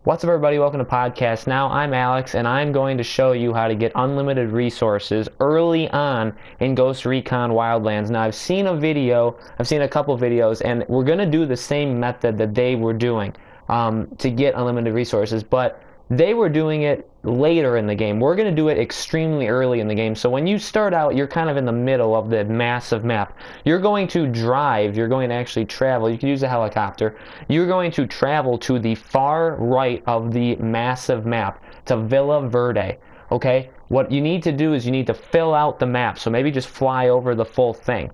What's up, everybody? Welcome to Podcast Now. I'm Alex, and I'm going to show you how to get unlimited resources early on in Ghost Recon Wildlands. Now, I've seen a couple videos, and we're going to do the same method that they were doing to get unlimited resources, but they were doing it later in the game. We're going to do it extremely early in the game. So when you start out, you're kind of in the middle of the massive map. You're going to drive, you're going to actually travel. You can use a helicopter. You're going to travel to the far right of the massive map, to Villa Verde. Okay? What you need to do is you need to fill out the map. So maybe just fly over the full thing.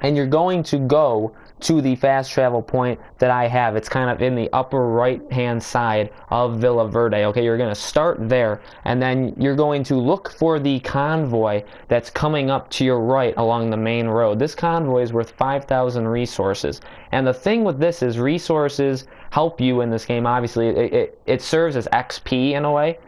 And you're going to go to the fast travel point that I have. It's kind of in the upper right hand side of Villa Verde. Okay, you're going to start there, and then you're going to look for the convoy that's coming up to your right along the main road. This convoy is worth 5,000 resources, and the thing with this is resources help you in this game. Obviously, it serves as XP in a way,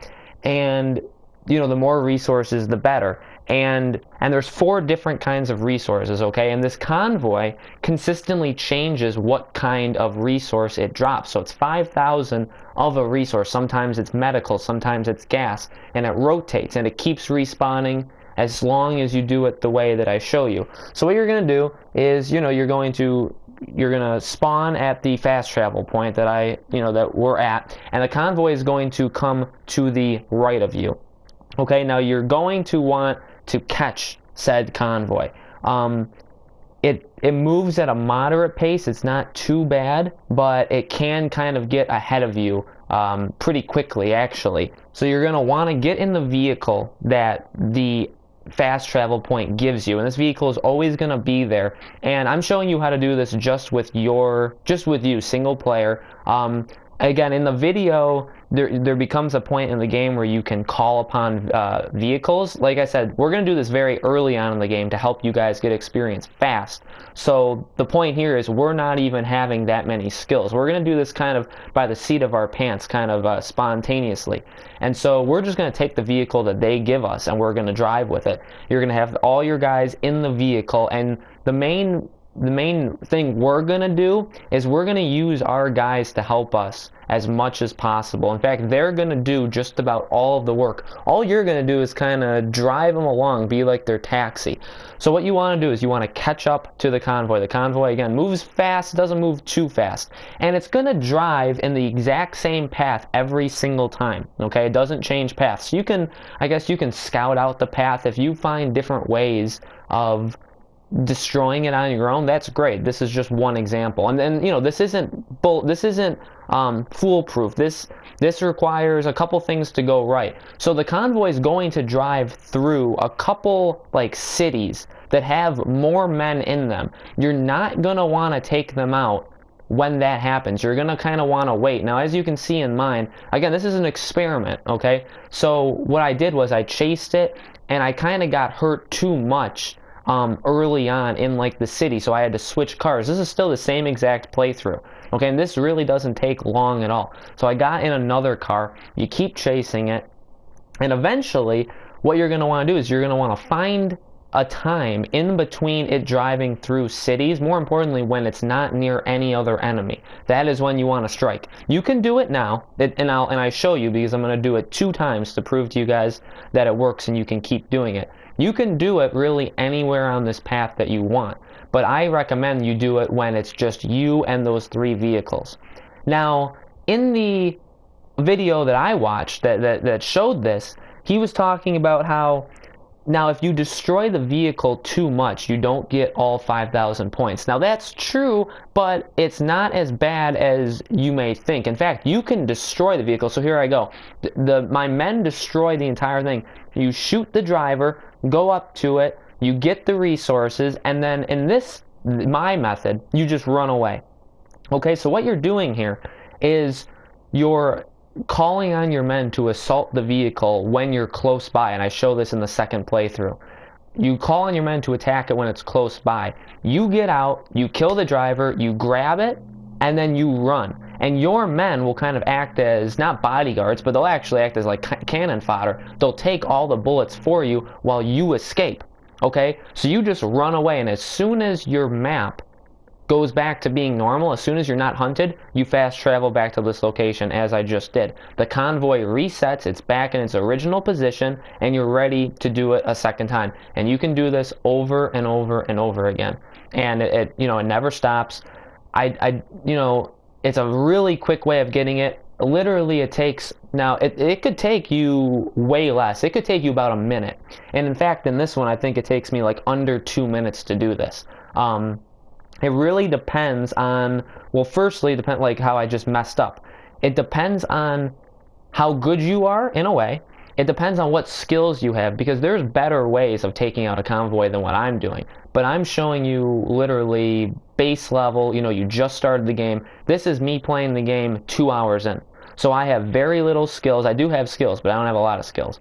and the more resources, the better. And there's 4 different kinds of resources, okay? And this convoy consistently changes what kind of resource it drops. So it's 5,000 of a resource. Sometimes it's medical, sometimes it's gas, and it rotates, and it keeps respawning as long as you do it the way that I show you. So what you're going to do is, you're going to spawn at the fast travel point that that we're at, and the convoy is going to come to the right of you. Okay, now you're going to want to catch said convoy. It moves at a moderate pace. It's not too bad, but it can kind of get ahead of you pretty quickly, actually. So you're going to want to get in the vehicle that the fast travel point gives you, and this vehicle is always going to be there. And I'm showing you how to do this just with you, single player. Again, in the video, there becomes a point in the game where you can call upon vehicles. Like I said, we're going to do this very early on in the game to help you guys get experience fast. So the point here is we're not even having that many skills. We're going to do this kind of by the seat of our pants, kind of spontaneously. And so we're just going to take the vehicle that they give us, and we're going to drive with it. You're going to have all your guys in the vehicle, and the main thing we're going to do is we're going to use our guys to help us as much as possible. In fact, they're going to do just about all of the work. All you're going to do is kind of drive them along, be like their taxi. So what you want to do is you want to catch up to the convoy. The convoy, again, moves fast, doesn't move too fast. And it's going to drive in the exact same path every single time, okay? It doesn't change paths. So I guess you can scout out the path. If you find different ways of destroying it on your own, that's great. This is just one example, and then this isn't foolproof. This requires a couple things to go right. So the convoy is going to drive through a couple cities that have more men in them. You're not gonna want to take them out when that happens. You're gonna kind of want to wait. Now, as you can see in mine, again, this is an experiment, okay? So what I did was I chased it, and I kind of got hurt too much early on in the city, so I had to switch cars. This is still the same exact playthrough, okay? And this really doesn't take long at all. So I got in another car. You keep chasing it, and eventually what you're going to want to do is you're going to want to find a time in between it driving through cities, more importantly when it's not near any other enemy. That is when you want to strike. You can do it now, and I show you, because I'm going to do it 2 times to prove to you guys that it works and you can keep doing it. You can do it really anywhere on this path that you want, but I recommend you do it when it's just you and those 3 vehicles. Now, in the video that I watched that showed this, he was talking about how, now if you destroy the vehicle too much, you don't get all 5,000 points. Now that's true, but it's not as bad as you may think. In fact, you can destroy the vehicle. So here I go. My men destroy the entire thing. You shoot the driver, go up to it, you get the resources, and then in my method, you just run away. Okay, so what you're doing here is you're calling on your men to assault the vehicle when you're close by, and I show this in the second playthrough. You call on your men to attack it when it's close by. You get out, you kill the driver, you grab it, and then you run. And your men will kind of act as, not bodyguards, but they'll actually act as cannon fodder. They'll take all the bullets for you while you escape. Okay? So you just run away, and as soon as your map goes back to being normal. As soon as you're not hunted, you fast travel back to this location as I just did. The convoy resets, it's back in its original position, and you're ready to do it a second time. And you can do this over and over and over again. And it never stops. It's a really quick way of getting it. Literally, it takes, now it could take you way less. It could take you about a minute. And in fact, in this one, I think it takes me like under 2 minutes to do this. It really depends on, well, firstly, like how I just messed up. It depends on how good you are, in a way. It depends on what skills you have, because there's better ways of taking out a convoy than what I'm doing. But I'm showing you literally base level, you just started the game. This is me playing the game 2 hours in. So I have very little skills. I do have skills, but I don't have a lot of skills.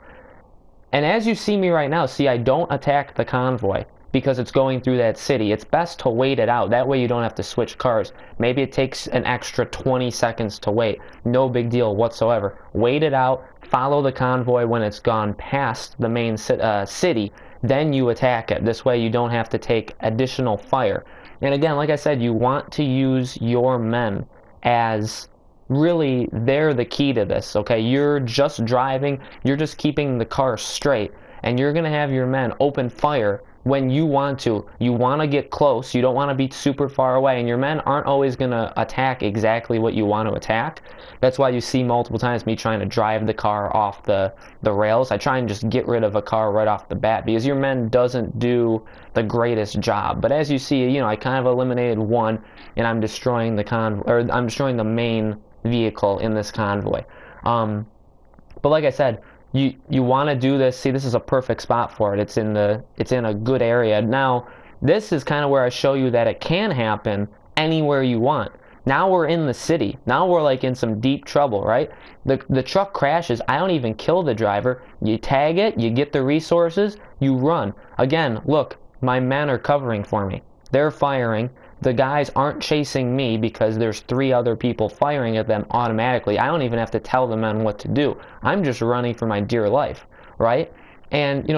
And as you see me right now, see, I don't attack the convoy because it's going through that city. It's best to wait it out. That way you don't have to switch cars. Maybe it takes an extra 20 seconds to wait. No big deal whatsoever. Wait it out. Follow the convoy when it's gone past the main city. Then you attack it. This way you don't have to take additional fire. And again, like I said, you want to use your men as really, they're the key to this, okay? You're just driving, you're just keeping the car straight, and you're going to have your men open fire when you want to. You want to get close, you don't want to be super far away, and your men aren't always going to attack exactly what you want to attack. That's why you see multiple times me trying to drive the car off the rails. I try and just get rid of a car right off the bat, because your men doesn't do the greatest job. But as you see, I kind of eliminated one, and I'm destroying the main vehicle in this convoy. But like I said, you want to do this. See, this is a perfect spot for it. It's in a good area. Now, this is kind of where I show you that it can happen anywhere you want. Now we're in the city. Now we're like in some deep trouble, right? The truck crashes. I don't even kill the driver. You tag it, you get the resources, you run. Again, look, my men are covering for me. They're firing. The guys aren't chasing me because there's 3 other people firing at them automatically. I don't even have to tell the men what to do. I'm just running for my dear life, right? And,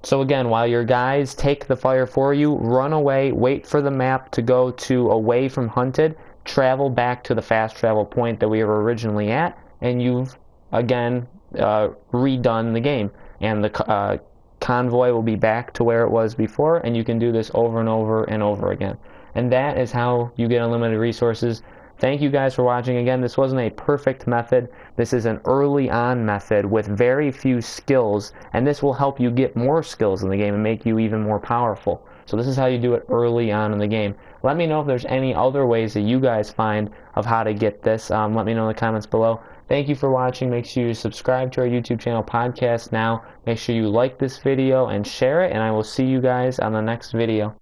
so again, while your guys take the fire for you, run away, wait for the map to go to away from hunted, travel back to the fast travel point that we were originally at, and you've, again, redone the game. And the convoy will be back to where it was before, and you can do this over and over and over again. And that is how you get unlimited resources. Thank you guys for watching. Again, this wasn't a perfect method. This is an early on method with very few skills, and this will help you get more skills in the game and make you even more powerful. So this is how you do it early on in the game. Let me know if there's any other ways that you guys find of how to get this. Let me know in the comments below. Thank you for watching. Make sure you subscribe to our YouTube channel, Podcast Now. Make sure you like this video and share it, and I will see you guys on the next video.